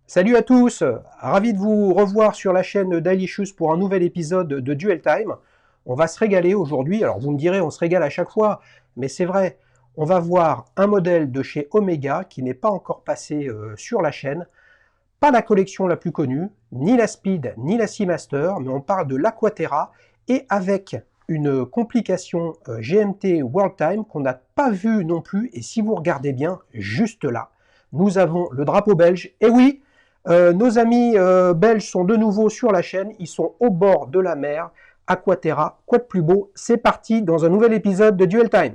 Salut à tous, ravi de vous revoir sur la chaîne Daily Shoes pour un nouvel épisode de Duel Time. On va se régaler aujourd'hui, alors vous me direz on se régale à chaque fois, mais c'est vrai, on va voir un modèle de chez Omega qui n'est pas encore passé sur la chaîne, pas la collection la plus connue, ni la Speed ni la Seamaster, mais on parle de l'Aquaterra et avec une complication GMT World Time qu'on n'a pas vue non plus, et si vous regardez bien, juste là, nous avons le drapeau belge, et oui, nos amis belges sont de nouveau sur la chaîne, ils sont au bord de la mer, Aquaterra, quoi de plus beau, c'est parti dans un nouvel épisode de Duel Time.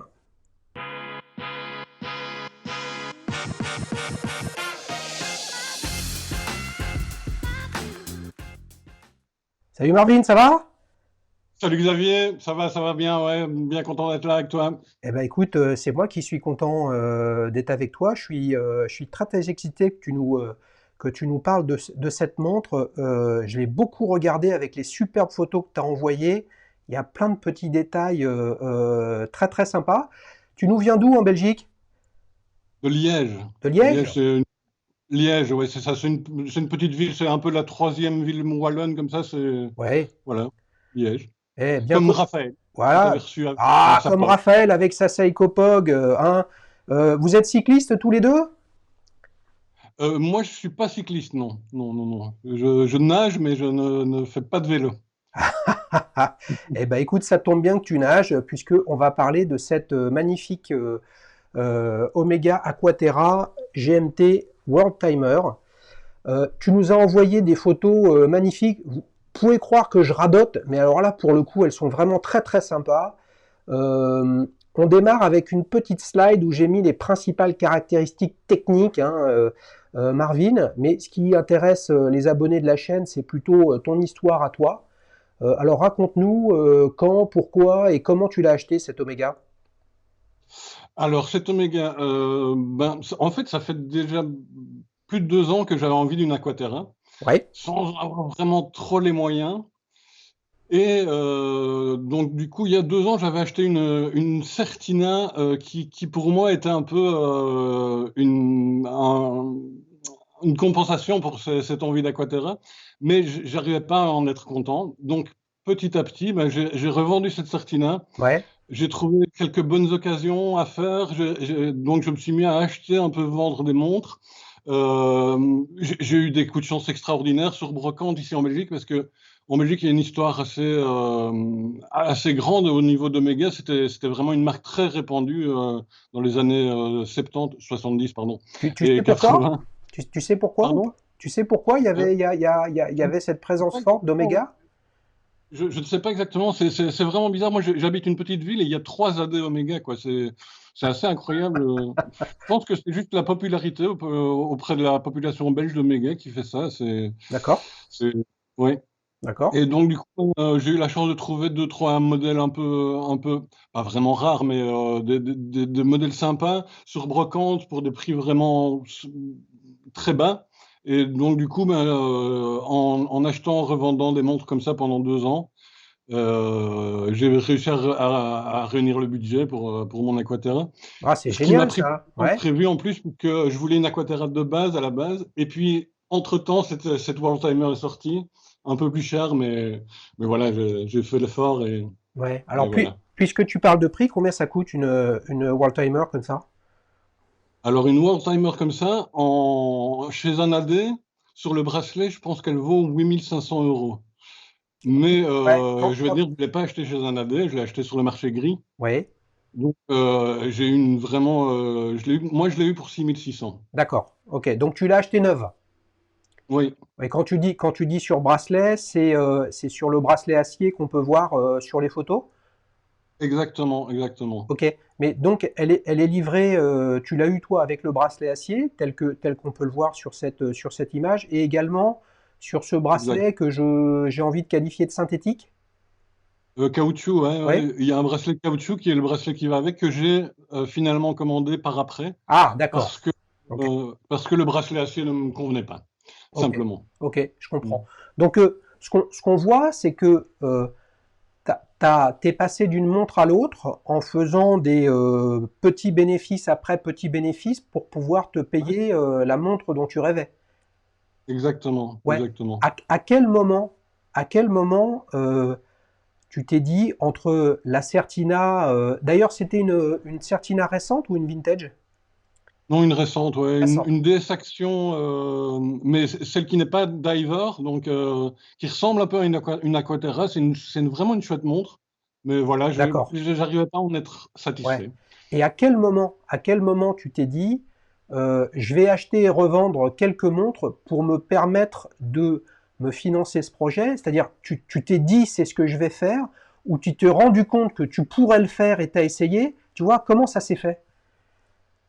Salut Marvin, ça va? Salut Xavier, ça va bien, ouais, bien content d'être là avec toi. Eh ben écoute, c'est moi qui suis content d'être avec toi. Je suis très très excité que tu nous parles de cette montre. Je l'ai beaucoup regardé avec les superbes photos que tu as envoyées. Il y a plein de petits détails très très sympas. Tu nous viens d'où en Belgique? De Liège. De Liège? Liège, Liège, ouais, c'est ça, c'est une petite ville, c'est un peu la troisième ville wallonne comme ça, c'est, Ouais. voilà, Liège. Eh, bien Comme co- Raphaël, que tu avais Voilà. reçu dans Ah, sa comme poche. Raphaël avec sa Seiko Pog, hein. Vous êtes cyclistes tous les deux? Moi, je suis pas cycliste, non, non, non, non. Je nage, mais je ne fais pas de vélo. Eh ben écoute, ça tombe bien que tu nages, puisque on va parler de cette magnifique Omega Aquaterra GMT World Timer. Tu nous as envoyé des photos magnifiques. Vous pouvez croire que je radote, mais alors là, pour le coup, elles sont vraiment très très sympas. On démarre avec une petite slide où j'ai mis les principales caractéristiques techniques, hein, Marvin, mais ce qui intéresse les abonnés de la chaîne, c'est plutôt ton histoire à toi. Alors raconte-nous quand, pourquoi et comment tu l'as acheté cet Omega. Alors, cet Oméga, en fait, ça fait déjà plus de 2 ans que j'avais envie d'une Aquaterra, Ouais, sans avoir vraiment trop les moyens. Et donc, du coup, il y a 2 ans, j'avais acheté une Certina qui, pour moi, était un peu une compensation pour cette envie d'Aquaterra, mais j'arrivais pas à en être content. Donc, petit à petit, ben, j'ai revendu cette Certina. ouais. J'ai trouvé quelques bonnes occasions à faire. Donc, je me suis mis à acheter, un peu vendre des montres. J'ai eu des coups de chance extraordinaires sur Brocante ici en Belgique parce que en Belgique, il y a une histoire assez grande au niveau d'Omega. C'était vraiment une marque très répandue dans les années 70, 70, pardon, Tu sais et pourquoi? 80. Tu sais pourquoi ou Pardon? pas? Tu sais pourquoi il y Euh, avait, il y avait cette je sais présence pas forte exactement. d'Omega? Je ne sais pas exactement. C'est vraiment bizarre. Moi, j'habite une petite ville et il y a 3 AD Omega, quoi. C'est assez incroyable. Je pense que c'est juste la popularité auprès de la population belge d'Omega qui fait ça. D'accord, C'est, ouais. d'accord. Et donc, du coup, j'ai eu la chance de trouver deux, trois modèles un peu, pas vraiment rares, mais des modèles sympas sur Brocante pour des prix vraiment très bas. Et donc, du coup, en achetant, en revendant des montres comme ça pendant 2 ans, j'ai réussi à réunir le budget pour mon Aquaterra. Ah, c'est Ce qui m'a génial pris plus ça. de temps que Ouais. prévu en plus, que je voulais une Aquaterra de base à la base. Et puis, entre-temps, cette World Timer est sortie, un peu plus cher, mais voilà, j'ai fait l'effort Ouais. et Alors, voilà. puisque tu parles de prix, combien ça coûte une World Timer comme ça? Alors, une World Timer comme ça, chez un AD, sur le bracelet, je pense qu'elle vaut 8500 euros. Mais Ouais. je vais dire, je ne l'ai pas acheté chez un AD, je l'ai acheté sur le marché gris. Ouais. Donc, j'ai eu moi, je l'ai eu pour 6600. D'accord. Ok. Donc tu l'as acheté neuve. Oui, Et quand tu dis sur bracelet, c'est sur le bracelet acier qu'on peut voir sur les photos? exactement, exactement. Ok. Mais donc elle est livrée, tu l'as eu toi avec le bracelet acier, tel qu'on peut le voir sur cette image, et également sur ce Exact. bracelet que j'ai envie de qualifier de synthétique. Caoutchouc, ouais, Ouais. ouais. Il y a un bracelet caoutchouc qui est le bracelet qui va avec, que j'ai finalement commandé par après, Ah, d'accord. parce que, Ok. parce que le bracelet acier ne me convenait pas, Ok. simplement. Ok. Je Mm. comprends. Donc ce qu'on voit, c'est que t'es passé d'une montre à l'autre en faisant des petits bénéfices après petits bénéfices pour pouvoir te Ouais. payer la montre dont tu rêvais. exactement, Ouais. exactement. À quel moment tu t'es dit entre la Certina, d'ailleurs c'était une Certina récente ou une vintage? Non, une récente, ouais, Récente. une DS Action, mais celle qui n'est pas diver, donc qui ressemble un peu à une Aquaterra. Vraiment une chouette montre, mais voilà, D'accord. j'arrivais pas à en être Ouais. satisfait. Et à quel moment tu t'es dit, je vais acheter et revendre quelques montres pour me permettre de me financer ce projet? C'est-à-dire, tu t'es dit, c'est ce que je vais faire, ou tu t'es rendu compte que tu pourrais le faire et t'as essayé? Tu vois, comment ça s'est fait?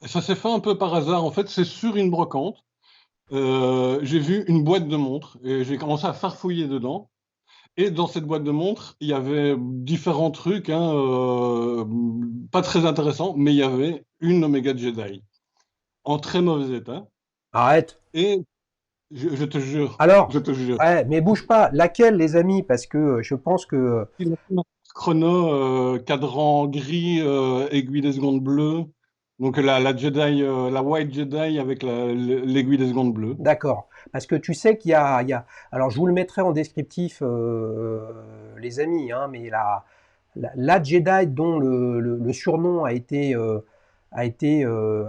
Et ça s'est fait un peu par hasard. En fait, c'est sur une brocante. J'ai vu une boîte de montres et j'ai commencé à farfouiller dedans. Et dans cette boîte de montres, il y avait différents trucs, hein, pas très intéressants, mais il y avait une Omega Jedi en très mauvais état. Arrête. Et je te jure, je Alors, te jure, ouais, mais bouge pas. Laquelle, les amis? Parce que je pense que il a fait un chrono, cadran gris, aiguille des secondes bleues. Donc la Jedi, la White Jedi avec l'aiguille des secondes bleues. d'accord. Parce que tu sais il y a... Alors, je vous le mettrai en descriptif, les amis, hein, mais la Jedi dont le surnom a été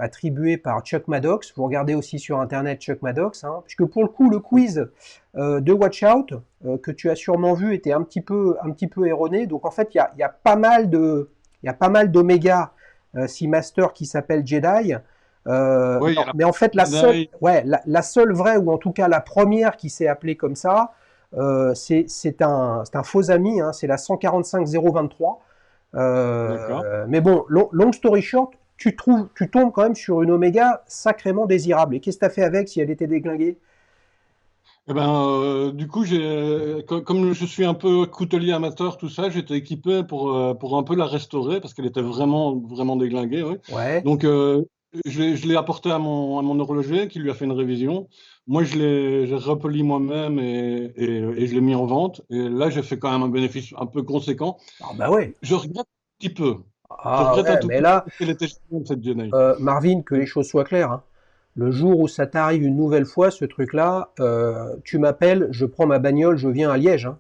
attribué par Chuck Maddox. Vous regardez aussi sur Internet Chuck Maddox, hein, puisque pour le coup, le quiz de Watch Out, que tu as sûrement vu, était un petit peu erroné. Donc, en fait, il y a pas mal il y a pas mal d'Omega Seamaster qui s'appellent Jedi. Oui, il y a la Mais en fait, Jedi. la seule vraie, ou en tout cas la première qui s'est appelée comme ça, c'est un faux ami, hein, c'est la 145023. D'accord. Mais bon, long story short, tu tombes quand même sur une Oméga sacrément désirable. Et qu'est-ce que tu as fait avec si elle était déglinguée? Eh ben, du coup, comme je suis un peu coutelier amateur, tout ça, j'étais équipé pour un peu la restaurer parce qu'elle était vraiment, vraiment déglinguée. Ouais. Ouais. Donc, je l'ai apporté à mon horloger qui lui a fait une révision. Moi, j'ai repoli moi-même et je l'ai mis en vente. Et là, j'ai fait quand même un bénéfice un peu conséquent. Ah bah ouais. Je regrette un petit peu. Je Ah regrette un ouais, tout mais petit peu là, parce qu'elle était géniale, cette Jenny. Marvin, que les choses soient claires, hein. Le jour où ça t'arrive une nouvelle fois, ce truc-là, tu m'appelles, je prends ma bagnole, je viens à Liège, hein.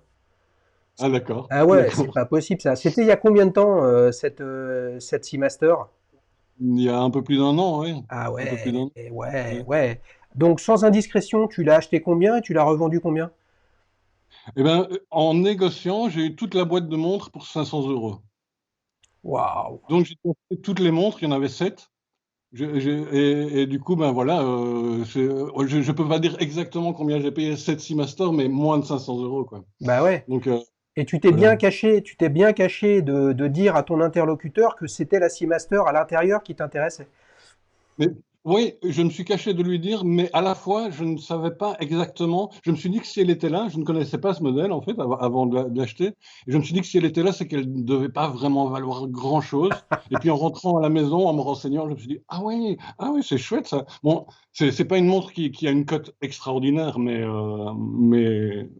Ah, d'accord. Ah ouais, c'est D'accord. pas possible ça. C'était il y a combien de temps cette Seamaster? Il y a un peu plus d'un an, oui. Ah Un peu plus d'un ouais, an. ouais, Ouais. ouais. Donc sans indiscrétion, tu l'as acheté combien et tu l'as revendu combien? Eh ben, en négociant, j'ai eu toute la boîte de montres pour 500 euros. Waouh. Donc, j'ai acheté toutes les montres, il y en avait 7. Et du coup, ben voilà, je peux pas dire exactement combien j'ai payé cette Seamaster, mais moins de 500 euros, quoi. Bah ouais. Donc, Et voilà. tu t'es bien caché de dire à ton interlocuteur que c'était la Seamaster à l'intérieur qui t'intéressait. Mais oui, je me suis caché de lui dire, mais à la fois, je ne savais pas exactement. Je me suis dit que si elle était là, je ne connaissais pas ce modèle, en fait, avant de l'acheter. Et je me suis dit que si elle était là, c'est qu'elle ne devait pas vraiment valoir grand-chose. Et puis en rentrant à la maison, en me renseignant, je me suis dit, ah oui, c'est chouette ça. Bon, c'est pas une montre qui a une cote extraordinaire, mais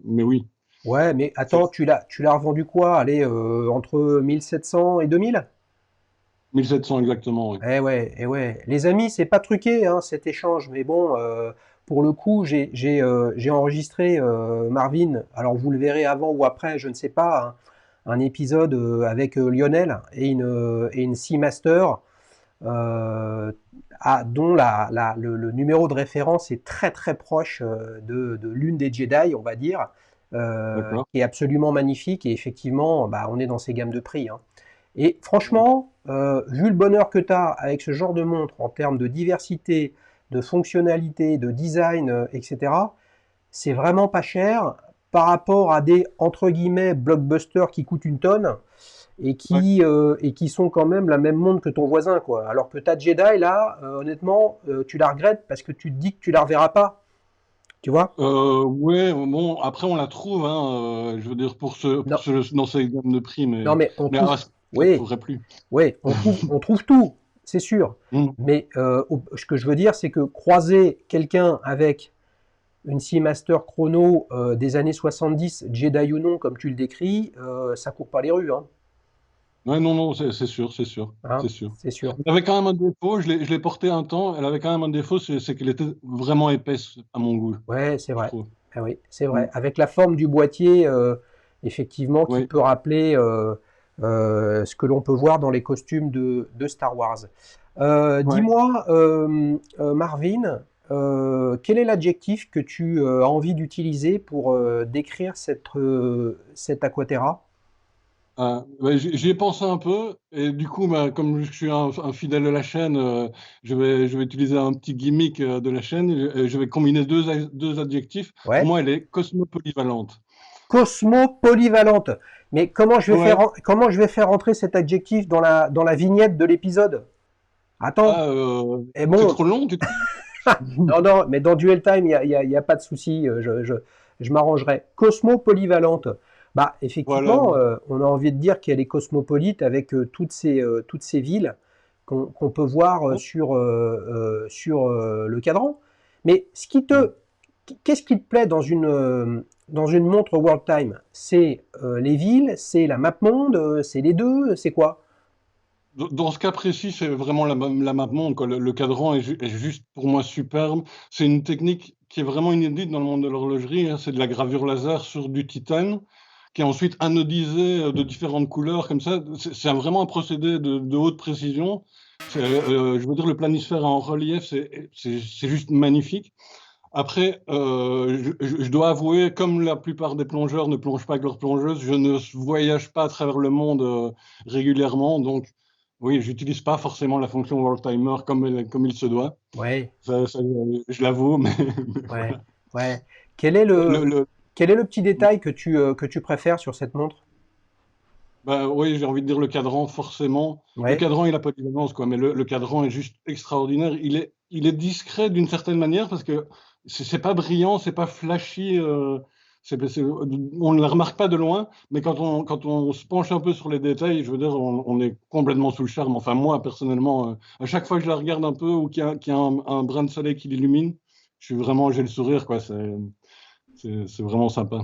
oui. Ouais, mais C'est attends, tu l'as revendu quoi? Allez, entre 1700 et 2000? 1700 exactement, oui. Eh ouais, eh ouais. Les amis, c'est pas truqué, hein, cet échange, mais bon, pour le coup, j'ai enregistré, Marvin, alors vous le verrez avant ou après, je ne sais pas, hein, un épisode avec Lionel et une Seamaster, euh, dont le numéro de référence est très très proche de l'une des Jedi, on va dire, D'accord. qui est absolument magnifique, et effectivement, bah, on est dans ces gammes de prix, hein. Et franchement, vu le bonheur que tu as avec ce genre de montre en termes de diversité, de fonctionnalité, de design, etc., c'est vraiment pas cher par rapport à des entre guillemets blockbusters qui coûtent une tonne Ouais. et qui sont quand même la même montre que ton voisin, quoi. Alors que ta Jedi, là, honnêtement, tu la regrettes parce que tu te dis que tu la reverras pas, tu vois? Ouais, bon, après on la trouve, hein, je veux dire Non, dans ces gammes de prix, non, mais on mais trouve, à ce prix, je ne oui, trouverai plus. oui, on trouve tout, c'est sûr. Mm. Mais ce que je veux dire, c'est que croiser quelqu'un avec une Seamaster chrono des années 70, Jedi ou non, comme tu le décris, ça court pas les rues, hein. Ouais, non, non, c'est sûr, c'est sûr, Hein, c'est sûr. c'est sûr. Elle avait quand même un défaut, je l'ai porté un temps, elle avait quand même un défaut, c'est qu'elle était vraiment épaisse à mon goût, Ouais, c'est je vrai. trouve. Ah oui, c'est Mm. vrai. Avec la forme du boîtier, effectivement, qui Oui, peut rappeler ce que l'on peut voir dans les costumes de Star Wars. ouais. Dis-moi, Marvin, quel est l'adjectif que tu as envie d'utiliser pour décrire cette Aquaterra? Ouais, j'y ai pensé un peu, et du coup, bah, comme je suis un fidèle de la chaîne, je vais utiliser un petit gimmick de la chaîne, et je vais combiner deux adjectifs. Pour Ouais. moi, elle est cosmopolyvalente. Cosmopolyvalente. Mais Ouais. comment je vais faire entrer cet adjectif dans la vignette de l'épisode? Attends. Et C'est bon, trop long, tu trouves? non, non, mais dans Duel Time, il y a pas de souci, je m'arrangerai. Cosmopolyvalente. Bah, Voilà. effectivement, on a envie de dire qu'elle est cosmopolite avec toutes ces villes qu'on peut voir sur le cadran. Mais qu'est-ce qui te plaît dans une montre World Time? C'est les villes, c'est la map monde, c'est les deux, c'est quoi? Dans ce cas précis, c'est vraiment la map monde, quoi. Le cadran est juste pour moi superbe. C'est une technique qui est vraiment inédite dans le monde de l'horlogerie, hein. C'est de la gravure laser sur du titane, qui est ensuite anodisé de différentes couleurs, comme ça. Vraiment un procédé de haute précision. Je veux dire, le planisphère en relief, c'est juste magnifique. Après, je dois avouer, comme la plupart des plongeurs ne plongent pas avec leur plongeuse, je ne voyage pas à travers le monde régulièrement. Donc, oui, j'utilise pas forcément la fonction World Timer comme il se doit. Ouais, Je l'avoue, mais ouais, voilà. ouais. Le, le- Quel est le petit détail que tu préfères sur cette montre? Bah, oui, j'ai envie de dire le cadran, forcément. Le Ouais, cadran, il a pas d'évidence, quoi, mais le cadran est juste extraordinaire. Il est discret d'une certaine manière parce que c'est pas brillant, c'est pas flashy, on ne le remarque pas de loin, mais quand on se penche un peu sur les détails, je veux dire, on est complètement sous le charme. Enfin, moi, personnellement, à chaque fois que je la regarde un peu ou qu'il y a un brin de soleil qui l'illumine, j'ai le sourire, quoi. C'est vraiment sympa.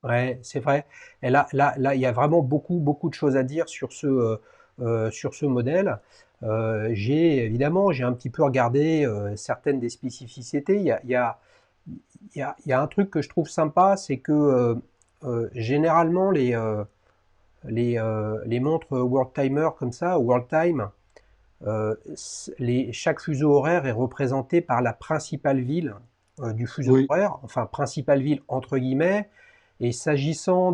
ouais, c'est vrai. Et là, il y a vraiment beaucoup de choses à dire sur ce modèle. J'ai un petit peu regardé certaines des spécificités. Il y a un truc que je trouve sympa, c'est que généralement les montres World Timer comme ça, World Time, chaque fuseau horaire est représenté par la principale ville du fuseau Oui, horaire, enfin principale ville entre guillemets. Et s'agissant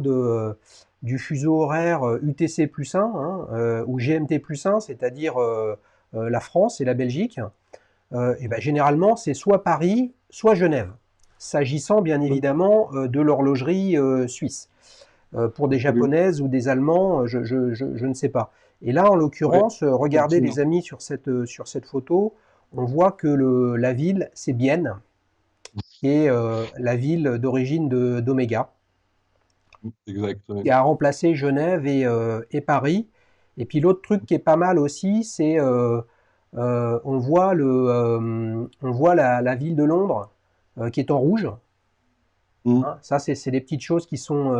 du fuseau horaire UTC plus 1 hein, ou GMT plus 1, c'est-à-dire la France et la Belgique, et ben, généralement c'est soit Paris, soit Genève. S'agissant bien oui, évidemment de l'horlogerie suisse. Pour des absolument. japonaises ou des allemands, je ne sais pas. Et là, en Oui, l'occurrence, regardez effectivement. les amis sur cette photo, on voit que la ville, c'est Bienne, qui est la ville d'origine d'Omega, Exact. qui Oui. a remplacé Genève et Paris. Et puis l'autre truc qui est pas mal aussi, c'est on voit la ville de Londres qui est en rouge. Mm. Hein. Ça, c'est des petites choses qui sont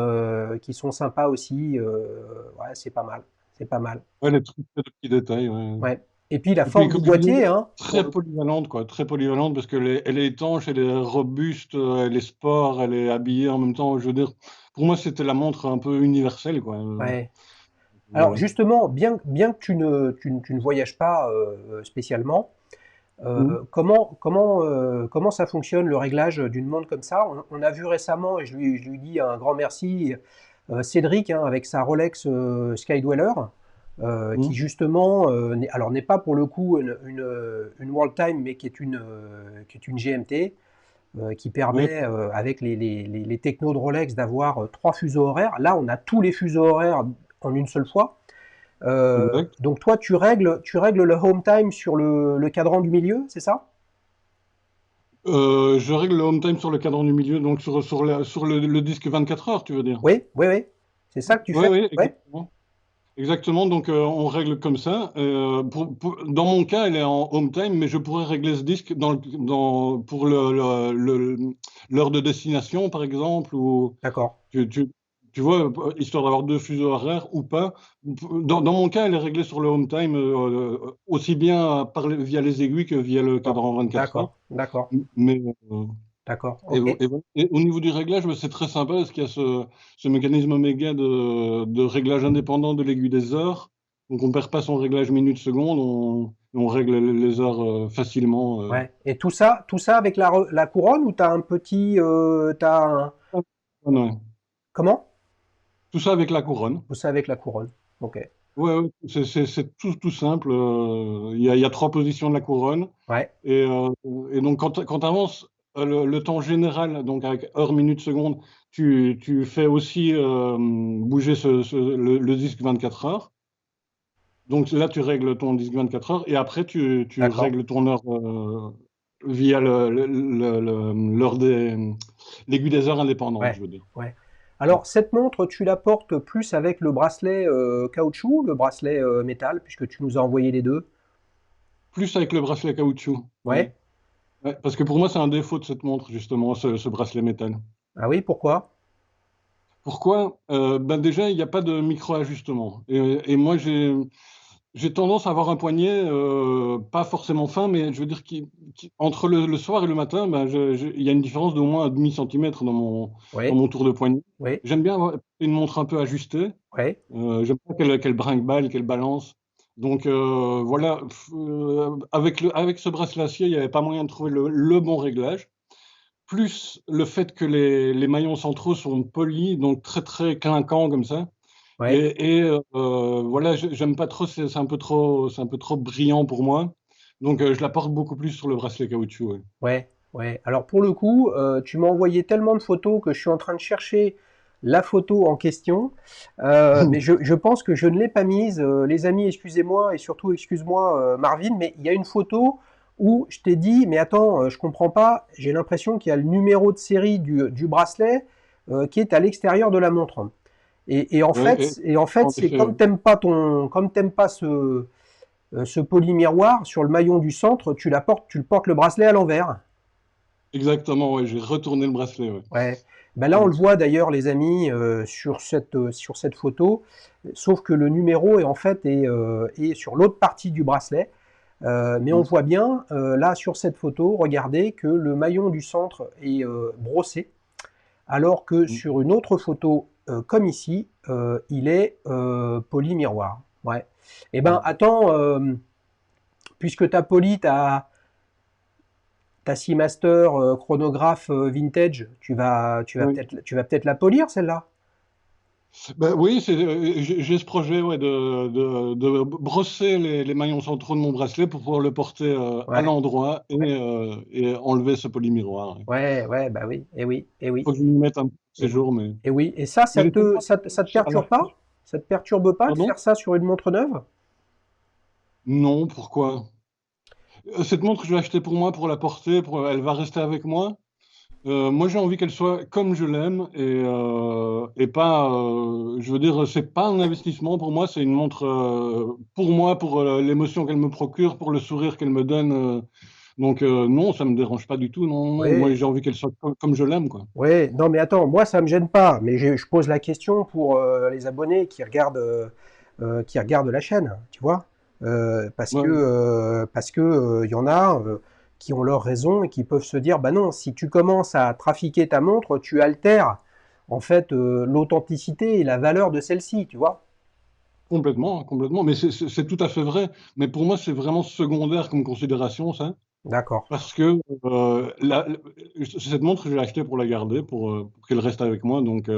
sympas aussi. Ouais, c'est pas mal. C'est pas mal. Ouais, les petits détails. Ouais. Ouais. Et puis la Et puis, forme du comme je disais, boîtier, hein, très polyvalente, quoi. Très polyvalente parce elle est étanche, elle est robuste, elle est sport, elle est habillée en même temps. Je veux dire, pour moi, c'était la montre un peu universelle, quoi. ouais. Alors Voilà. justement, bien que tu ne voyages pas spécialement, Mm. comment ça fonctionne le réglage d'une montre comme ça? On a vu récemment, et je lui dis un grand merci, Cédric hein, avec sa Rolex Skydweller, qui Mm. justement, alors n'est pas pour le coup une World Time, mais qui est une GMT, qui Ouais, permet, avec les technos de Rolex, d'avoir trois fuseaux horaires. Là, on a tous les fuseaux horaires en une seule fois. exact. Donc toi, tu règles le home time sur le cadran du milieu, c'est ça? Je règle le home time sur le cadran du milieu, donc sur le disque 24 heures, tu veux dire? Oui, oui, oui. C'est ça que tu Oui, fais? oui, Ouais. exactement. Exactement, donc on règle comme ça. Dans mon cas, elle est en home time, mais je pourrais régler ce disque pour l'heure de destination, par exemple, ou D'accord. tu- tu- Tu vois, histoire d'avoir deux fuseaux horaires ou pas. Dans mon cas, elle est réglée sur le home time, aussi bien via les aiguilles que via le Bon, cadran 24 heures. d'accord, d'accord, Mais, d'accord, et, ok. voilà. Et au niveau du réglage, bah, c'est très sympa parce qu'il y a ce mécanisme Omega de réglage indépendant de l'aiguille des heures. Donc on perd pas son réglage minute-seconde, on règle les heures facilement. Ouais. Et tout ça avec la couronne ou t'as un petit, Ouais. comment? Tout ça avec la couronne. Tout ça avec la couronne. Ok. Ouais, ouais, c'est tout simple. Il y a trois positions de la couronne. Ouais, Et, euh, et donc, quand tu avances le temps général, donc avec heure, minute, seconde, tu fais aussi bouger le disque 24 heures. Donc là, tu règles ton disque 24 heures et après, tu d'accord. règles ton heure via l'heure l'aiguille des heures indépendante, Ouais, je veux dire. ouais. Alors, cette montre, tu la portes plus avec le bracelet caoutchouc, le bracelet métal, puisque tu nous as envoyé les deux. Plus avec le bracelet caoutchouc. Ouais. Ouais. Ouais, parce que pour moi, c'est un défaut de cette montre, justement, ce bracelet métal. Ah oui, pourquoi? Pourquoi? Ben déjà, il n'y a pas de micro-ajustement. Et moi, j'ai tendance à avoir un poignet pas forcément fin, mais je veux dire entre le soir et le matin, ben, il y a une différence d'au moins un demi-centimètre dans Oui, mon tour de poignet. oui, J'aime bien avoir une montre un peu ajustée. oui. J'aime pas qu'elle brinque-balle, qu'elle balance. Donc voilà, avec ce bracelet acier, il n'y avait pas moyen de trouver le bon réglage. Plus le fait que les maillons centraux sont polis, donc très très clinquants comme ça. Ouais, Et voilà, j'aime pas trop, c'est un peu trop brillant pour moi. Donc je la porte beaucoup plus sur le bracelet caoutchouc. Ouais. ouais, ouais. Alors pour le coup, tu m'as envoyé tellement de photos que je suis en train de chercher la photo en question, mais je pense que je ne l'ai pas mise. Les amis, excusez-moi, et surtout excuse-moi, Marvin, mais il y a une photo où je t'ai dit, mais attends, je comprends pas, j'ai l'impression qu'il y a le numéro de série du bracelet qui est à l'extérieur de la montre. Ouais, Et en fait, en c'est effet, comme ouais. t'aimes pas comme t'aimes pas ce polymiroir sur le maillon du centre, tu le portes le bracelet à l'envers. Exactement, ouais, j'ai retourné le bracelet. Ouais. Ouais. Ben là, on le voit d'ailleurs, les amis, sur cette photo, sauf que le numéro est en fait est sur l'autre partie du bracelet. Mais on Mm, voit bien, là, sur cette photo, regardez que le maillon du centre est brossé, alors que mm. sur une autre photo, comme ici, il est polymiroir. Ouais. Eh ben, Ouais. attends, puisque tu as poli ta Seamaster chronographe vintage, Oui. tu vas peut-être la polir celle-là. Ben oui, j'ai ce projet ouais, de brosser les maillons centraux de mon bracelet pour pouvoir le porter à Ouais, l'endroit ouais, et enlever ce polymiroir. Il ouais, ouais, bah oui, et oui, et oui, faut que je m'y mette un peu et ces oui, jours, mais, et oui. Et ça, mais j'ai tellement ça te à la perturbe pas? Ça te perturbe pas de pardon? faire ça sur une montre neuve? Non, pourquoi? Cette montre, je l'ai achetée pour moi, pour la porter, elle va rester avec moi. Moi, j'ai envie qu'elle soit comme je l'aime et pas, je veux dire, c'est pas un investissement pour moi, c'est une montre pour moi, pour l'émotion qu'elle me procure, pour le sourire qu'elle me donne. Donc, non, ça me dérange pas du tout. Non, non, moi, Oui, j'ai envie qu'elle soit comme je l'aime, quoi. oui. Non, mais attends, moi, ça me gêne pas. Mais je pose la question pour les abonnés qui regardent la chaîne, tu vois. Ouais. Parce que y en a qui ont leurs raisons et qui peuvent se dire, bah non, si tu commences à trafiquer ta montre, tu altères en fait l'authenticité et la valeur de celle-ci, tu vois. Complètement, complètement. Mais c'est tout à fait vrai. Mais pour moi, c'est vraiment secondaire comme considération, ça. D'accord. Parce que cette montre, je l'ai achetée pour la garder, pour qu'elle reste avec moi. Donc,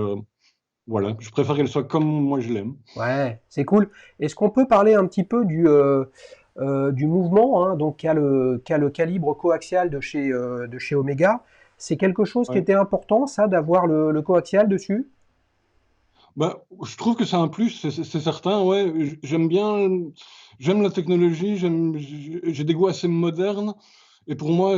voilà, je préfère qu'elle soit comme moi je l'aime. Ouais, c'est cool. Est-ce qu'on peut parler un petit peu du mouvement, hein, donc qu'a le calibre coaxial de chez Omega? C'est quelque chose qui Ouais. était important, ça, d'avoir le coaxial dessus? Bah, je trouve que c'est un plus, c'est certain. Ouais, j'aime bien, j'aime la technologie, j'ai des goûts assez modernes. Et pour moi,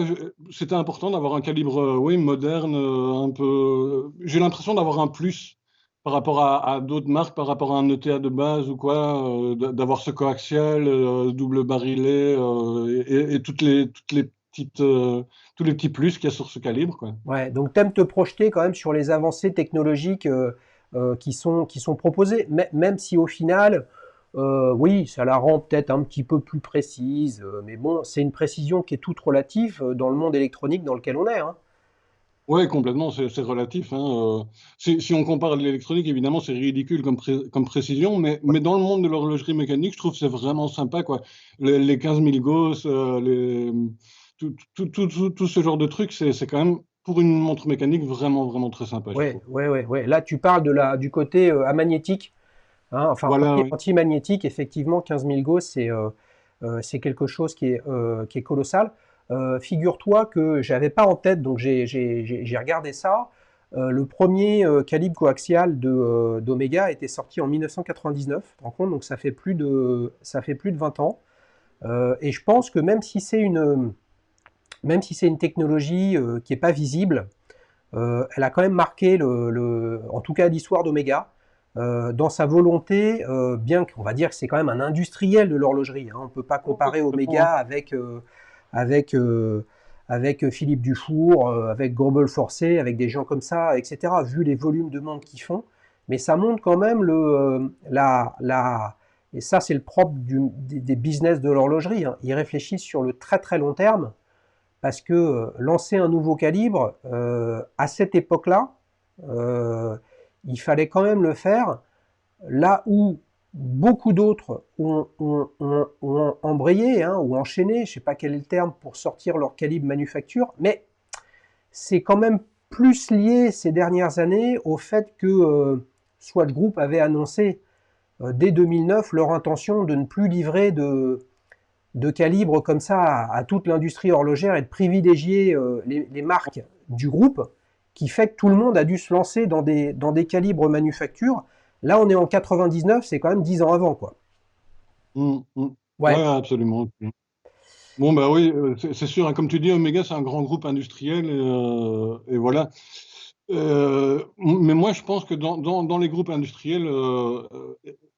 c'était important d'avoir un calibre, oui, moderne, un peu. J'ai l'impression d'avoir un plus par rapport à d'autres marques, par rapport à un ETA de base ou quoi, d'avoir ce coaxial, double barillet et toutes les petites, tous les petits plus qu'il y a sur ce calibre, quoi. Ouais, donc t'aimes te projeter quand même sur les avancées technologiques qui sont proposées, même si au final, oui, ça la rend peut-être un petit peu plus précise, mais bon, c'est une précision qui est toute relative dans le monde électronique dans lequel on est, hein. Ouais, complètement, c'est relatif, hein. Si on compare l'électronique, évidemment, c'est ridicule comme précision, mais dans le monde de l'horlogerie mécanique, je trouve que c'est vraiment sympa, quoi. Les 15 000 Gauss, tout ce genre de trucs, c'est quand même, pour une montre mécanique, vraiment, vraiment très sympa, je Ouais, trouve. ouais, ouais, ouais. Là, tu parles du côté amagnétique, hein, enfin Voilà, oui. anti-magnétique, effectivement, 15 000 Gauss, c'est quelque chose qui est colossal. Figure-toi que j'avais pas en tête, donc j'ai regardé ça. Le premier calibre coaxial d'Omega était sorti en 1999, tu te rends compte, donc ça fait plus de 20 ans. Et je pense que même si c'est une technologie qui n'est pas visible, elle a quand même marqué en tout cas l'histoire d'Omega dans sa volonté, bien qu'on va dire que c'est quand même un industriel de l'horlogerie, hein. On ne peut pas Ouais, comparer complètement, hein. Omega avec, avec Philippe Dufour, avec Gorbel Forcé, avec des gens comme ça, etc., vu les volumes de monde qu'ils font. Mais ça montre quand même et ça c'est le propre des business de l'horlogerie, hein. Ils réfléchissent sur le très très long terme parce que lancer un nouveau calibre, à cette époque-là, euh, il fallait quand même le faire là où beaucoup d'autres ont embrayé, hein, ou enchaîné, je ne sais pas quel est le terme, pour sortir leur calibre manufacture, mais c'est quand même plus lié ces dernières années au fait que Swatch Group avait annoncé dès 2009 leur intention de ne plus livrer de calibre comme ça à toute l'industrie horlogère et de privilégier les marques du groupe, qui fait que tout le monde a dû se lancer dans des calibres manufacture. Là, on est en 99, c'est quand même 10 ans avant, quoi. Ouais, Ouais, absolument. Bon, bah oui, c'est sûr, hein, comme tu dis, Omega, c'est un grand groupe industriel, et voilà. Mais moi, je pense que dans les groupes industriels,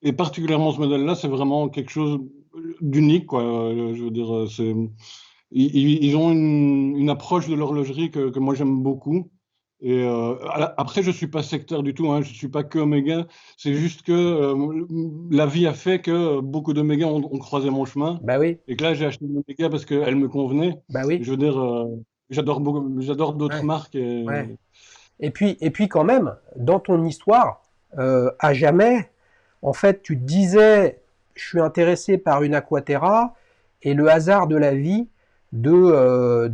et particulièrement ce modèle-là, c'est vraiment quelque chose d'unique, quoi. Je veux dire, ils ont une approche de l'horlogerie que moi j'aime beaucoup. Et après, je suis pas sectaire du tout, hein, je suis pas que Omega. C'est juste que la vie a fait que beaucoup d'Omega ont croisé mon chemin. bah oui, Et que là, j'ai acheté une Omega parce qu'elle me convenait. bah oui, Je veux dire, j'adore d'autres ouais, marques. ouais. Et puis quand même, dans ton histoire, à jamais, en fait, tu te disais, je suis intéressé par une Aquaterra, et le hasard de la vie d'aller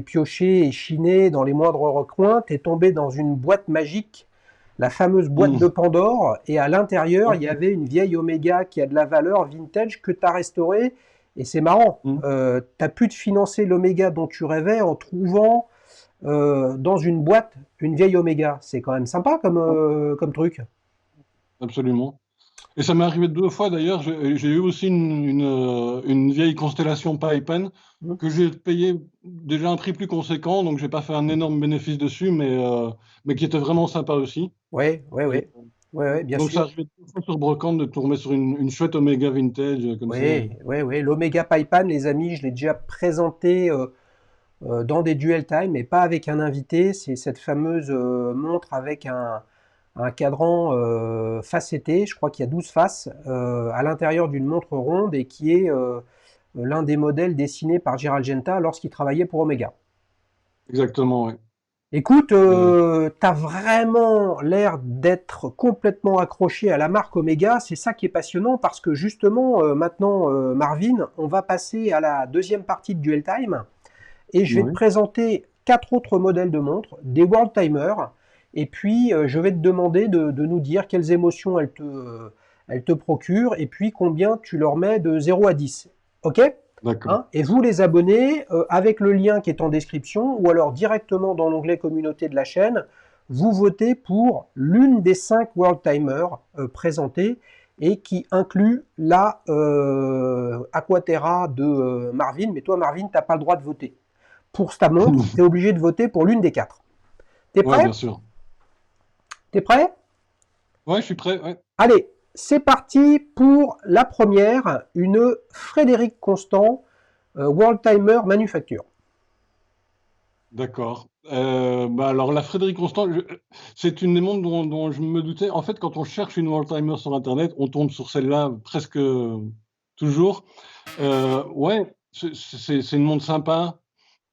piocher et chiner dans les moindres recoins, t'es tombé dans une boîte magique, la fameuse boîte de Hmm. Pandore, et à l'intérieur, il y Ouais. avait une vieille Omega qui a de la valeur vintage que tu as restaurée, et c'est marrant. Hmm. Tu as pu te financer l'Omega dont tu rêvais en trouvant dans une boîte une vieille Omega. C'est quand même sympa comme truc. Absolument. Et ça m'est arrivé deux fois d'ailleurs. J'ai eu aussi une vieille constellation Paipen Hmm. que j'ai payé déjà un prix plus conséquent, donc j'ai pas fait un énorme bénéfice dessus, mais qui était vraiment sympa aussi. Ouais, ouais, Et, ouais. Ouais, ouais, bien donc ça sûr. arrivait deux fois sur Brocante de tomber sur une chouette Omega vintage comme ça. Oui, oui, oui. L'Omega Paipan, les amis, je l'ai déjà présenté dans des duel time, mais pas avec un invité. C'est cette fameuse montre avec un cadran facetté. Je crois qu'il y a 12 faces à l'intérieur d'une montre ronde et qui est l'un des modèles dessinés par Gérald Genta lorsqu'il travaillait pour Omega. Exactement, ouais. Écoute, Euh, t'as vraiment l'air d'être complètement accroché à la marque Omega. C'est ça qui est passionnant parce que justement, maintenant, Marvin, on va passer à la deuxième partie de Duel Time et je vais te ouais. présenter quatre autres modèles de montres, des World Timer, et puis je vais te demander de nous dire quelles émotions elles te procurent et puis combien tu leur mets de 0 à 10. Ok? D'accord. Hein, et vous les abonnez avec le lien qui est en description ou alors directement dans l'onglet communauté de la chaîne, vous votez pour l'une des 5 World Timers présentées et qui inclut la Aquaterra de Marvin. Mais toi, Marvin, tu n'as pas le droit de voter. Pour ta montre, tu es obligé de voter pour l'une des 4. T'es Ouais, bien prêt? sûr. T'es prêt? Ouais, je suis prêt. Ouais. Allez, c'est parti pour la première, une Frédéric Constant World Timer Manufacture. D'accord. Alors la Frédéric Constant, c'est une des montres dont je me doutais. En fait, quand on cherche une Worldtimer sur Internet, on tombe sur celle-là presque toujours. Ouais, c'est une montre sympa,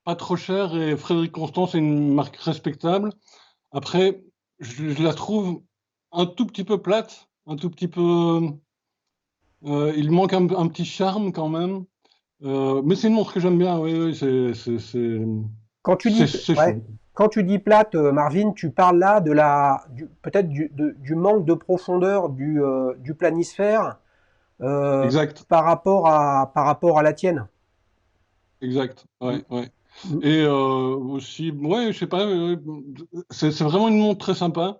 pas trop chère, et Frédéric Constant, c'est une marque respectable. Après, je la trouve un tout petit peu plate, un tout petit peu. Il manque un petit charme quand même. Mais c'est une montre que j'aime bien, oui, oui, Quand tu dis, c'est ouais, chouette. quand tu dis plate, Marvin, tu parles là de peut-être du manque de profondeur du planisphère euh, Exact. par rapport à la tienne. Exact, Mm. ouais, ouais. Mm. Et aussi, ouais, je sais pas, c'est vraiment une montre très sympa,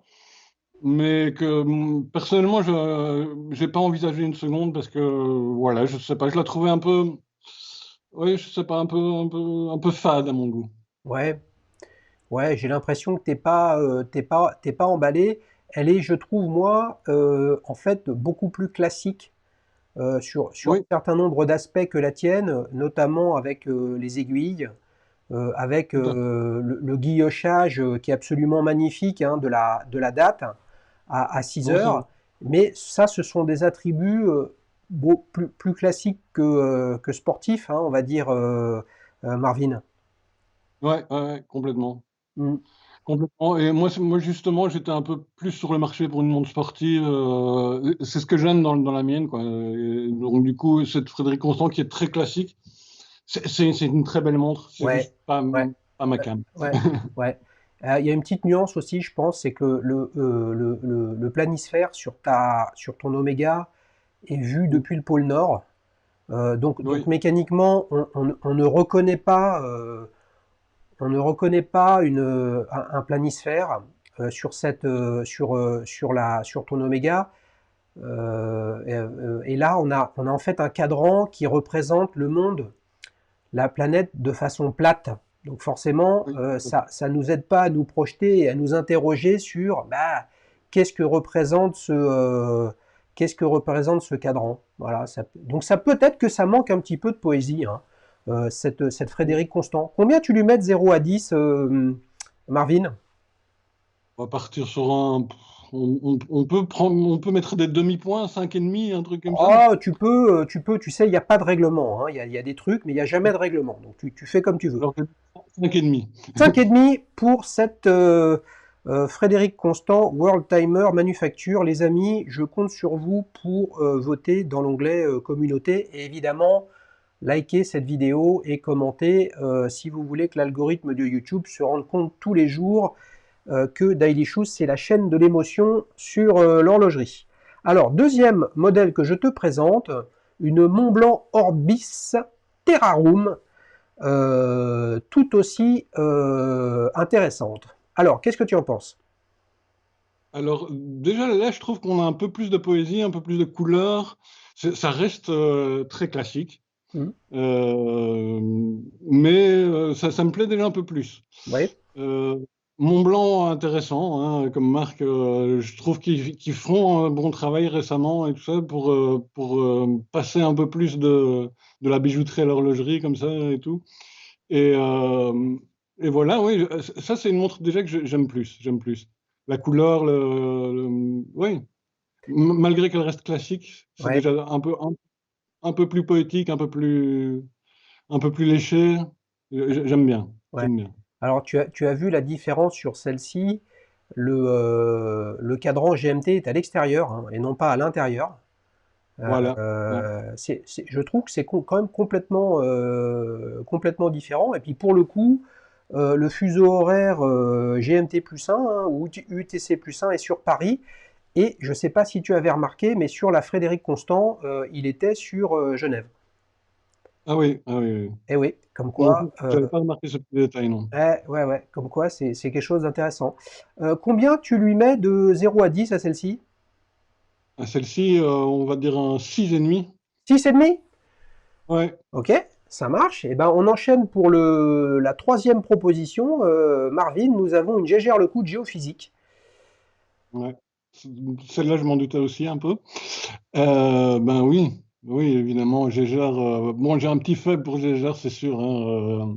mais que personnellement, je j'ai pas envisagé une seconde parce que voilà, je sais pas, je la trouvais un peu, ouais, je sais pas, un peu fade à mon goût. Ouais, ouais, j'ai l'impression que t'es pas emballé. Elle est, je trouve, moi, en fait, beaucoup plus classique sur un Oui, certain nombre d'aspects que la tienne, notamment avec les aiguilles, avec tout à fait. le guillochage qui est absolument magnifique hein, de la date à 6 Non, c'est vrai. heures. Mais ça, ce sont des attributs plus classiques que sportifs, hein, on va dire, Marvin. Ouais, ouais, ouais, complètement. Mm. Complètement. Et moi, moi justement, j'étais un peu plus sur le marché pour une montre sportive. C'est ce que j'aime dans la mienne, quoi. Et donc, du coup, cette Frédéric Constant qui est très classique, c'est une très belle montre. C'est Ouais, juste pas, ouais, pas ma cam. ouais, ouais. Il y a une petite nuance aussi, je pense, c'est que le planisphère sur ton Oméga est vu depuis le pôle Nord. Donc Oui, mécaniquement, on ne reconnaît pas, un planisphère sur sur ton Oméga. Et là, on a en fait un cadran qui représente le monde, la planète de façon plate. Donc forcément, oui, ça nous aide pas à nous projeter et à nous interroger sur bah, qu'est-ce que représente qu'est-ce que représente ce cadran. Voilà. Donc ça peut être que ça manque un petit peu de poésie, hein, cette Frédéric Constant. Combien tu lui mets de 0 à 10, Marvin? on va partir sur un. On peut prendre, on peut mettre des demi-points, 5,5, un truc comme ça. Oh, tu sais, il n'y a pas de règlement, hein. Il y a des trucs, mais il n'y a jamais de règlement. Donc tu fais comme tu veux. Alors, 5,5. 5,5 pour cette Frédéric Constant World Timer Manufacture. Les amis, je compte sur vous pour voter dans l'onglet communauté et évidemment liker cette vidéo et commenter si vous voulez que l'algorithme de YouTube se rende compte tous les jours que Daily Shoes, c'est la chaîne de l'émotion sur l'horlogerie. Alors, deuxième modèle que je te présente, une Montblanc Orbis Terraroom tout aussi intéressante. Alors, qu'est-ce que tu en penses? Alors, déjà là, je trouve qu'on a un peu plus de poésie, un peu plus de couleurs. Ça reste très classique. Hmm. Euh, mais ça me plaît déjà un peu plus. Oui, Euh, Montblanc, intéressant, hein, comme marque. Je trouve qu'ils font un bon travail récemment et tout ça pour passer un peu plus de la bijouterie à l'horlogerie comme ça et tout. Et, euh, et voilà, oui, ça c'est une montre déjà que j'aime plus. J'aime plus. La couleur, oui, malgré qu'elle reste classique, c'est ouais, déjà un peu plus poétique, un peu plus léché. J'aime bien, ouais. j'aime bien. Alors, tu as vu la différence sur celle-ci. Le cadran GMT est à l'extérieur hein, et non pas à l'intérieur. Voilà. Ouais. Je trouve que c'est quand même complètement différent. Et puis pour le coup, le fuseau horaire GMT plus 1 hein, ou UTC plus 1 est sur Paris. Et je ne sais pas si tu avais remarqué, mais sur la Frédéric Constant, il était sur Genève. Ah oui, ah oui, oui. Eh oui, comme Non, quoi, j'avais pas remarqué ce petit détail, non. ouais, ouais, comme quoi c'est quelque chose d'intéressant. Combien tu lui mets de 0 à 10 à celle-ci? À celle-ci, on va dire un 6,5. 6,5. Ouais, Ok, ça marche. Et ben, on enchaîne pour la troisième proposition. Marvin, nous avons une Gégère Lecoq géophysique. ouais. Celle-là, je m'en doutais aussi un peu. Ben oui, oui, évidemment, Gégère. Bon, j'ai un petit faible pour Gégère, c'est sûr, hein.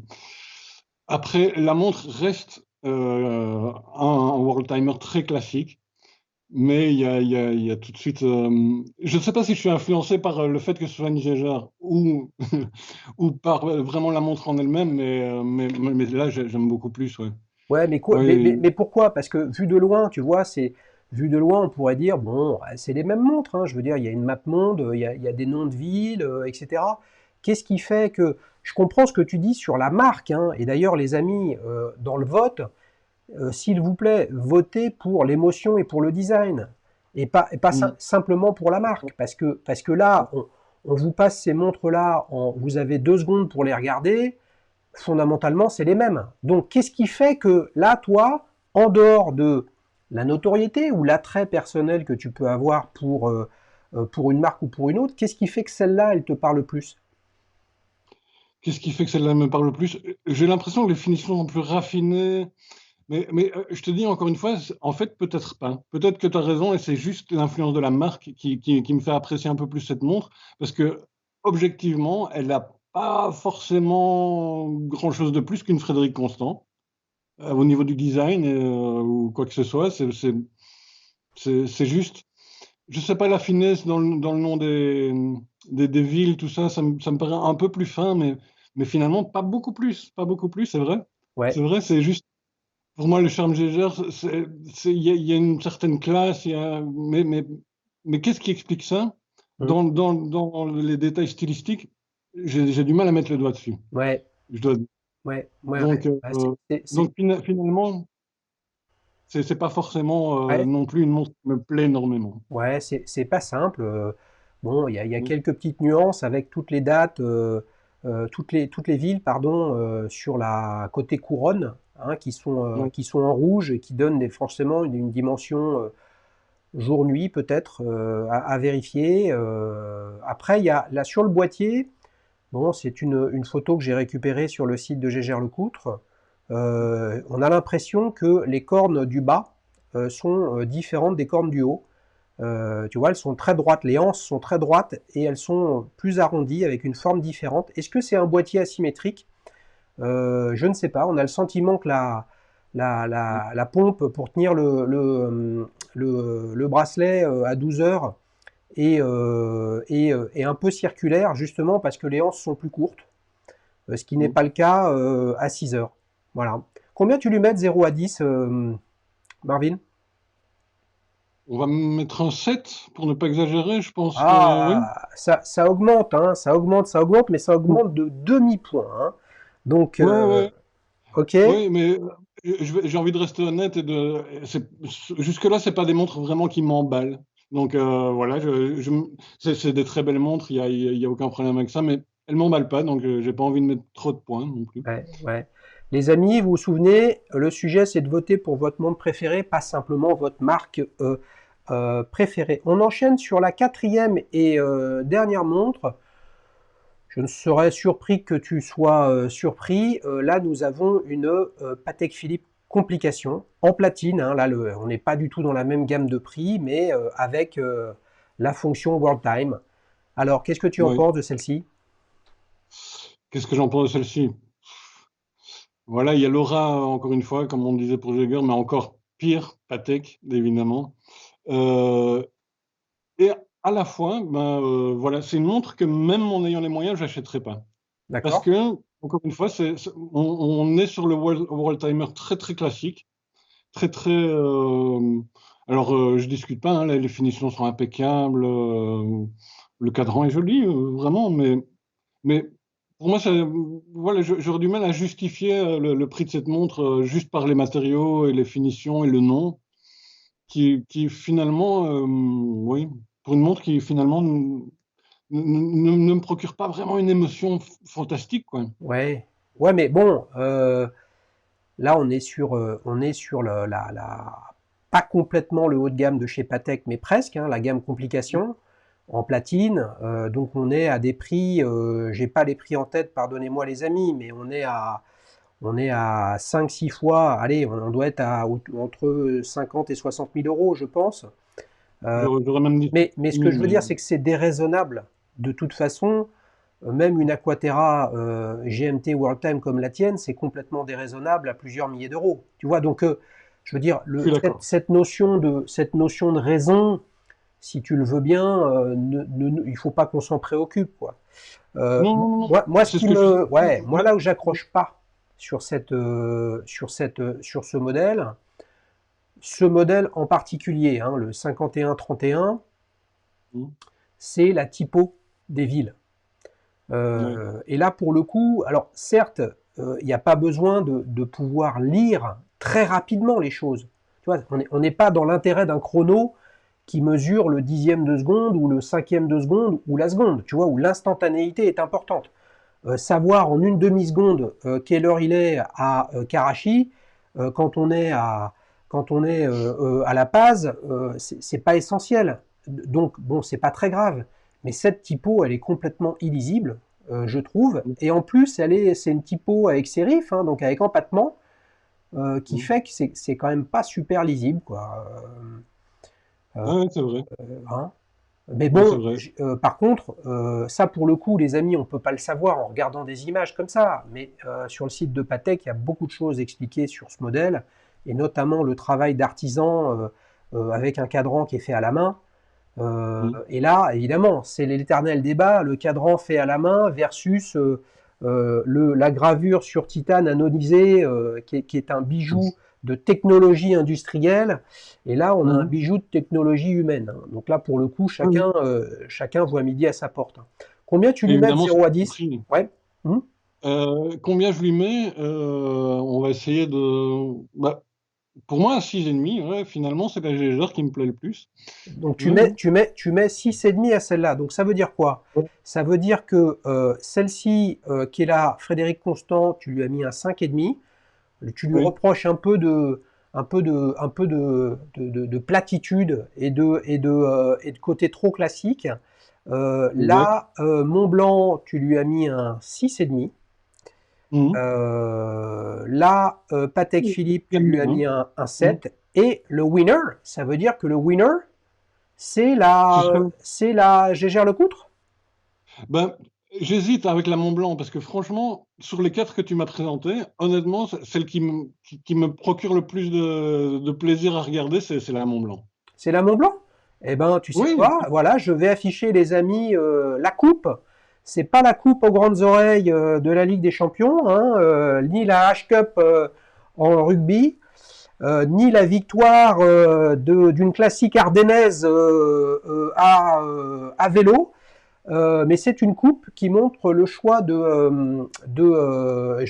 Après, la montre reste un World Timer très classique, mais il y a tout de suite. Je ne sais pas si je suis influencé par le fait que ce soit une Jaeger ou, ou par vraiment la montre en elle-même, mais là, j'aime beaucoup plus. Ouais. Ouais, mais, quoi, Ouais, mais pourquoi? Parce que vu de loin, tu vois, vu de loin, on pourrait dire, bon, c'est les mêmes montres, hein. Je veux dire, il y a une map monde, il y a des noms de villes, etc. Qu'est-ce qui fait que, je comprends ce que tu dis sur la marque, hein, et d'ailleurs, les amis, dans le vote, s'il vous plaît, votez pour l'émotion et pour le design, et pas mm, simplement pour la marque, parce que là, on vous passe ces montres-là, vous avez 2 secondes pour les regarder, fondamentalement, c'est les mêmes. Donc, qu'est-ce qui fait que là, toi, en dehors de la notoriété ou l'attrait personnel que tu peux avoir pour une marque ou pour une autre, qu'est-ce qui fait que celle-là, elle te parle plus? qu'est-ce qui fait que celle-là me parle le plus? J'ai l'impression que les finitions sont plus raffinées. Mais je te dis encore une fois, en fait, peut-être pas. Peut-être que tu as raison et c'est juste l'influence de la marque qui me fait apprécier un peu plus cette montre parce que, objectivement, elle n'a pas forcément grand-chose de plus qu'une Frédéric Constant au niveau du design ou quoi que ce soit. C'est juste, je sais pas, la finesse dans le nom des villes, tout ça, ça me paraît un peu plus fin, mais finalement, pas beaucoup plus. Pas beaucoup plus, c'est vrai. C'est Ouais. vrai, c'est juste. Pour moi, le charme Gégère, il y a une certaine classe, mais qu'est-ce qui explique ça? Mm. Dans les détails stylistiques, j'ai du mal à mettre le doigt dessus. Ouais. Je dois, Ouais. donc, Bah, finalement, c'est pas forcément ouais. non plus une montre qui me plaît énormément. Ouais, c'est pas simple. Bon, il y a Mm. quelques petites nuances avec toutes les dates, toutes les villes, pardon, sur la côté couronne, hein, Ouais, qui sont en rouge et qui donnent forcément une dimension jour-nuit peut-être à vérifier. Après, il y a là sur le boîtier, bon, c'est une photo que j'ai récupérée sur le site de Gégère-Lecoutre. On a l'impression que les cornes du bas sont différentes des cornes du haut. Tu vois, elles sont très droites, les anses sont très droites et elles sont plus arrondies avec une forme différente. Est-ce que c'est un boîtier asymétrique? Je ne sais pas. On a le sentiment que la pompe pour tenir le bracelet à 12 heures est un peu circulaire, justement parce que les anses sont plus courtes, ce qui n'est mm. pas le cas à 6 heures. Voilà. Combien tu lui mets de 0 à 10, Marvin? On va mettre un 7 pour ne pas exagérer, je pense. Oui. Ah, ça augmente, hein, ça augmente, mais ça augmente de demi-point, hein. Donc, Ouais, ouais. ok, Oui, mais j'ai envie de rester honnête et jusque-là, c'est pas des montres vraiment qui m'emballent. Donc voilà, c'est des très belles montres, il y a aucun problème avec ça, mais elles m'emballent pas, donc j'ai pas envie de mettre trop de points non plus. ouais, ouais. Les amis, vous vous souvenez, le sujet c'est de voter pour votre montre préférée, pas simplement votre marque préférée. On enchaîne sur la quatrième et dernière montre. Je ne serais surpris que tu sois surpris. Là, nous avons une Patek Philippe Complication en platine, hein. Là, on n'est pas du tout dans la même gamme de prix, mais avec la fonction World Time. Alors, qu'est-ce que tu en Oui. penses de celle-ci? Qu'est-ce que j'en pense de celle-ci? Voilà, il y a Laura, encore une fois, comme on disait pour Jaeger, mais encore pire, Patek, évidemment. Euh, et à la fois, ben, voilà, c'est une montre que même en ayant les moyens, je n'achèterais pas. Parce D'accord? que, encore une fois, on est sur le World Timer très très classique, très très. Alors, je discute pas, hein, les finitions sont impeccables, le cadran est joli, vraiment, mais pour moi, voilà, j'aurais du mal à justifier le prix de cette montre juste par les matériaux et les finitions et le nom, qui finalement, oui, pour une montre qui finalement ne me procure pas vraiment une émotion fantastique, quoi. Ouais. Ouais, mais bon, là, on est sur pas complètement le haut de gamme de chez Patek, mais presque, hein, la gamme Complication en platine. Donc, on est à des prix, j'ai pas les prix en tête, pardonnez-moi les amis, mais on est à 5-6 fois, allez, on doit être entre 50 et 60 000 euros, je pense. Euh, J'aurais même dit mais ce que 1000, je veux dire, c'est que c'est déraisonnable. De toute façon, même une Aquaterra GMT World Time comme la tienne, c'est complètement déraisonnable à plusieurs milliers d'euros. Tu vois, donc je veux dire, Je suis d'accord. cette notion de raison, si tu le veux bien, il faut pas qu'on s'en préoccupe, quoi. Non, non, non, non. Moi, ce C'est ce qui que je me, dis. ouais, moi là où j'accroche pas sur ce modèle, en particulier, hein, le 5131, Mm. c'est la typo des villes. Ouais. Et là, pour le coup, alors certes, il n'y a pas besoin de pouvoir lire très rapidement les choses. Tu vois, on n'est pas dans l'intérêt d'un chrono qui mesure le dixième de seconde ou le cinquième de seconde ou la seconde, tu vois, où l'instantanéité est importante. Savoir en une demi-seconde quelle heure il est à Karachi, quand on est à La Paz, c'est pas essentiel. Donc bon, c'est pas très grave. Mais cette typo, elle est complètement illisible, je trouve. Mm. Et en plus, c'est une typo avec sérif, hein, donc avec empattement, qui Mm. fait que c'est quand même pas super lisible, quoi. Euh, Ah ouais, c'est vrai. hein. Mais Ouais, c'est bon, vrai. par contre, ça pour le coup, les amis, on peut pas le savoir en regardant des images comme ça. Mais sur le site de Patek, il y a beaucoup de choses expliquées sur ce modèle, et notamment le travail d'artisan avec un cadran qui est fait à la main. Mm. Et là, évidemment, c'est l'éternel débat, le cadran fait à la main versus la gravure sur titane anonisé, qui est un bijou de technologie industrielle. Et là, on a un Mm. bijou de technologie humaine, hein. Donc là, pour le coup, Ah oui. chacun voit midi à sa porte, hein. Combien tu Et lui mets de évidemment, c'est 0 à 10? compris. Ouais. Hmm. Combien je lui mets? On va essayer de. Bah, pour moi, un 6,5, ouais, finalement, c'est la légère qui me plaît le plus. Donc Ouais, ouais. tu mets 6,5 à celle-là. Donc ça veut dire quoi? Ouais. Ça veut dire que celle-ci, qui est là, Frédéric Constant, tu lui as mis un 5,5. Tu lui Oui, reproches un peu de platitude et de côté trop classique. exact. Là, Montblanc, tu lui as mis un 6,5. Mhm. Là, Patek Philippe, tu J'aime lui as bien. mis un Mhm. 7. Et le winner, ça veut dire que le winner, Ce serait. c'est la Gégère Lecoutre. Ben, j'hésite avec la Mont Blanc parce que franchement, sur les quatre que tu m'as présentés, honnêtement, celle qui me procure le plus de plaisir à regarder, c'est la Mont Blanc. C'est la Mont Blanc. Eh ben, tu sais Oui, quoi? Voilà, je vais afficher, les amis, la coupe. C'est pas la coupe aux grandes oreilles de la Ligue des Champions, hein, ni la H-Cup en rugby, ni la victoire d'une classique ardennaise à vélo. Mais c'est une coupe qui montre le choix je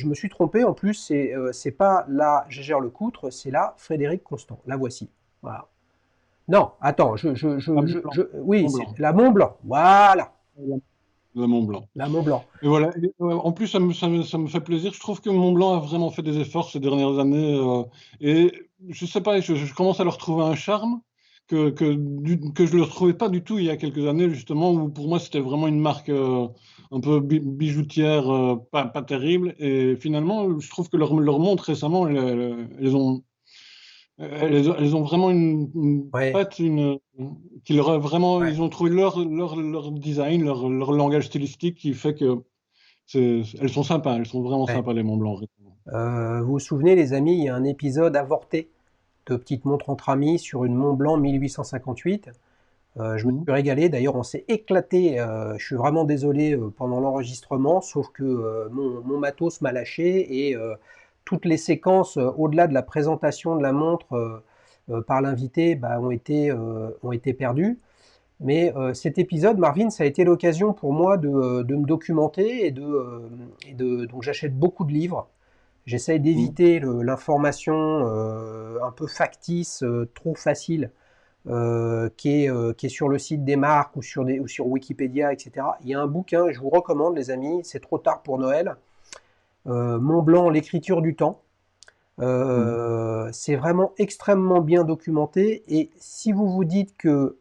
me suis trompé, en plus, c'est pas la Gégère Lecoutre, c'est la Frédéric Constant. La voici. Voilà. Non, attends, la Mont Blanc. oui, Mont c'est Blanc. la Mont Blanc. Voilà, La Mont Blanc. la Mont Blanc. Et voilà. Et, en plus, ça me fait plaisir. Je trouve que Mont Blanc a vraiment fait des efforts ces dernières années. Et je sais pas, je commence à leur trouver un charme que je ne le retrouvais pas du tout il y a quelques années, justement, où pour moi c'était vraiment une marque un peu bijoutière, pas terrible. Et finalement, je trouve que leur montre récemment, elles ont vraiment une Ouais, patte, qui leur a vraiment, ouais, ils ont trouvé leur design, leur langage stylistique qui fait que elles sont sympas, elles sont vraiment ouais. sympas les Mont Blanc. Vous vous souvenez, les amis, il y a un épisode avorté de Petite montre entre amis sur une Mont Blanc 1858. Je me Mhm. suis régalé, d'ailleurs on s'est éclaté, je suis vraiment désolé pendant l'enregistrement, sauf que mon matos m'a lâché et toutes les séquences au-delà de la présentation de la montre par l'invité bah, ont été perdues. Mais cet épisode, Marvin, ça a été l'occasion pour moi de me documenter donc j'achète beaucoup de livres. J'essaye Mhm. d'éviter l'information un peu factice, trop facile, qui est sur le site des marques ou sur Wikipédia, etc. Il y a un bouquin, je vous recommande, les amis, c'est trop tard pour Noël, Mont Blanc, l'écriture du temps. Mhm. C'est vraiment extrêmement bien documenté. Et si vous vous dites que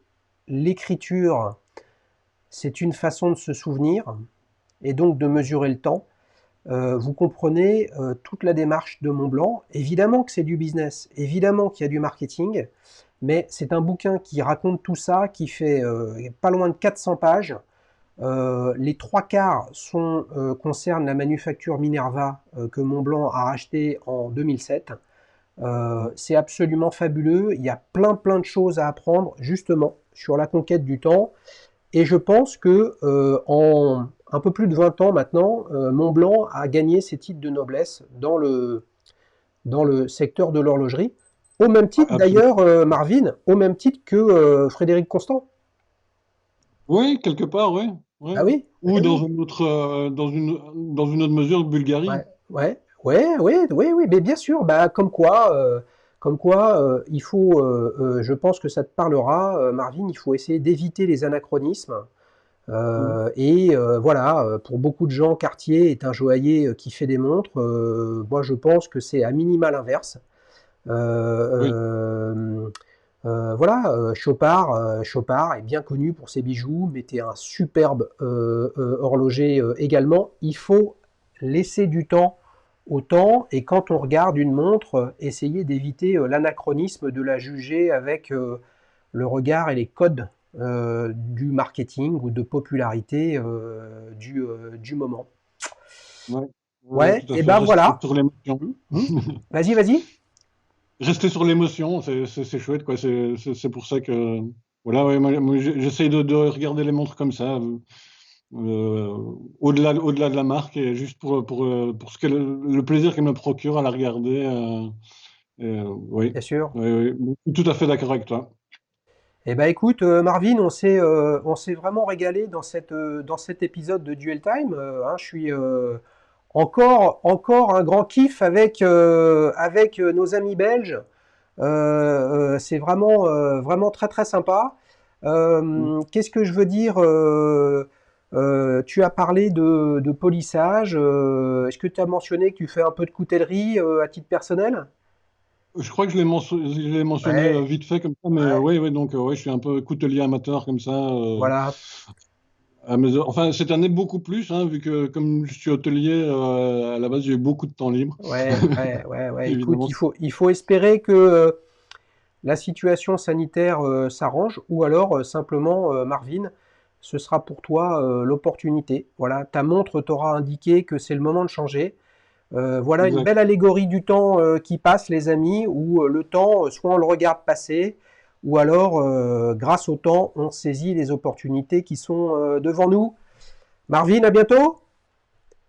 l'écriture, c'est une façon de se souvenir et donc de mesurer le temps, vous comprenez toute la démarche de Montblanc. Évidemment que c'est du business, évidemment qu'il y a du marketing, mais c'est un bouquin qui raconte tout ça, qui fait pas loin de 400 pages, Les trois quarts concernent la manufacture Minerva que Montblanc a racheté en 2007. C'est absolument fabuleux. Il y a plein de choses à apprendre justement sur la conquête du temps. Et je pense que en un peu plus de 20 ans maintenant, Montblanc a gagné ses titres de noblesse dans le secteur de l'horlogerie. Au même titre Absolument. d'ailleurs, Marvin, au même titre que Frédéric Constant. Oui, quelque part, oui. Oui. Ah oui, Ou eh dans oui. une autre, dans une autre mesure, Bulgarie. Ouais, mais bien sûr, bah, comme quoi, je pense que ça te parlera, Marvin, il faut essayer d'éviter les anachronismes. Mm. Voilà, pour beaucoup de gens, Cartier est un joaillier qui fait des montres. Moi, je pense que c'est à minima l'inverse. Oui, Voilà, Chopard est bien connu pour ses bijoux, mais était un superbe horloger également. Il faut laisser du temps au temps, et quand on regarde une montre, essayer d'éviter l'anachronisme de la juger avec le regard et les codes du marketing ou de popularité du moment. ouais. Ouais, Ouais, tout à et fait. ben Rester voilà. sur l'émotion. Hmm. Vas-y. Rester sur l'émotion, c'est chouette, quoi. C'est pour ça que, voilà, ouais, moi, j'essaye de regarder les montres comme ça, au-delà de la marque, et juste pour le plaisir qu'elle me procure à la regarder. Oui, Bien sûr. oui, oui. Je suis tout à fait d'accord avec toi. Eh ben écoute, Marvin, on s'est vraiment régalé dans cet épisode de Duel Time. Hein, je suis encore un grand kiff avec nos amis belges. C'est vraiment très sympa. Qu'est-ce que je veux dire tu as parlé de polissage. Est-ce que tu as mentionné que tu fais un peu de coutellerie à titre personnel? Je crois que je l'ai mentionné Ouais, vite fait comme ça, mais ouais, oui, oui, donc ouais, je suis un peu coutelier amateur comme ça. voilà. À mes heures. Enfin, cette année beaucoup plus, hein, vu que comme je suis hôtelier, à la base j'ai eu beaucoup de temps libre, Ouais. Écoute, évidemment. il faut espérer que la situation sanitaire s'arrange, ou alors simplement, Marvin, ce sera pour toi l'opportunité. Voilà, ta montre t'aura indiqué que c'est le moment de changer. Voilà une Exact. belle allégorie du temps qui passe, les amis, où le temps, soit on le regarde passer, ou alors, grâce au temps, on saisit les opportunités qui sont devant nous. Marvin, à bientôt.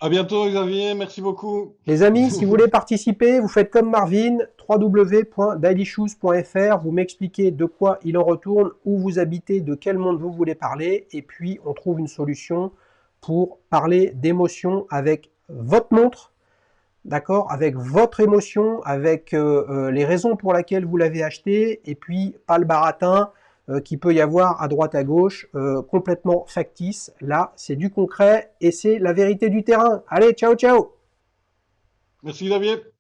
À bientôt, Xavier. Merci beaucoup. Les amis, si vous voulez participer, vous faites comme Marvin, www.dailyshoes.fr, vous m'expliquez de quoi il en retourne, où vous habitez, de quel monde vous voulez parler, et puis on trouve une solution pour parler d'émotion avec votre montre, d'accord, avec votre émotion, avec les raisons pour lesquelles vous l'avez acheté, et puis pas le baratin qu'il peut y avoir à droite à gauche, complètement factice. Là, c'est du concret et c'est la vérité du terrain. Allez, ciao ciao. Merci, Xavier.